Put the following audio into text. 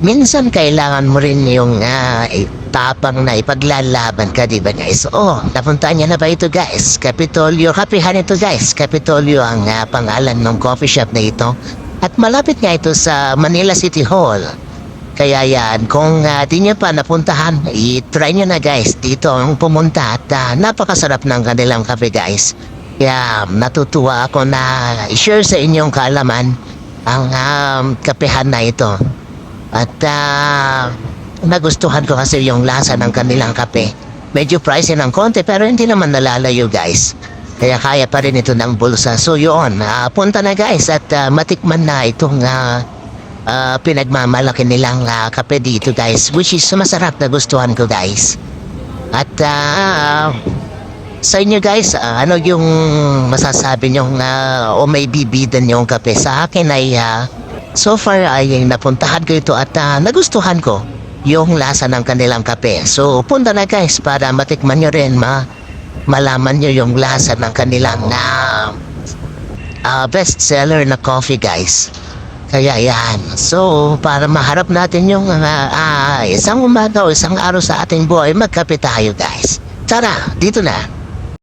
minsan kailangan mo rin yung tapang na ipaglalaban ka, di ba guys? Napuntahan niya na ba ito guys? Kapitolyo, kapihan ito guys. Kapitolyo ang pangalan ng coffee shop na ito. At malapit nga ito sa Manila City Hall. Kaya yan, kung di nyo pa napuntahan, i-try nyo na guys dito ang pumunta at napakasarap ng kanilang kape guys. Kaya natutuwa ako na i-share sa inyong kaalaman ang kapehan na ito. At nagustuhan ko kasi yung lasa ng kanilang kape. Medyo pricey ng konti pero hindi naman nalalayo guys. Kaya kaya pa rin ito ng bulsa. So yun, punta na guys at matikman na itong pinagmamalaki nilang kape dito guys. Which is masarap na gustuhan ko guys. At sa inyo guys, ano yung masasabi nyo o may bibidan yung kape? Sa akin ay so far ay napuntahan ko ito at nagustuhan ko yung lasa ng kanilang kape. So punta na guys para matikman nyo rin, malaman nyo yung lasa ng kanilang best seller na coffee guys. Kaya yan. So para maharap natin yung isang umaga o isang araw sa ating buhay, magkape tayo guys. Tara, dito na.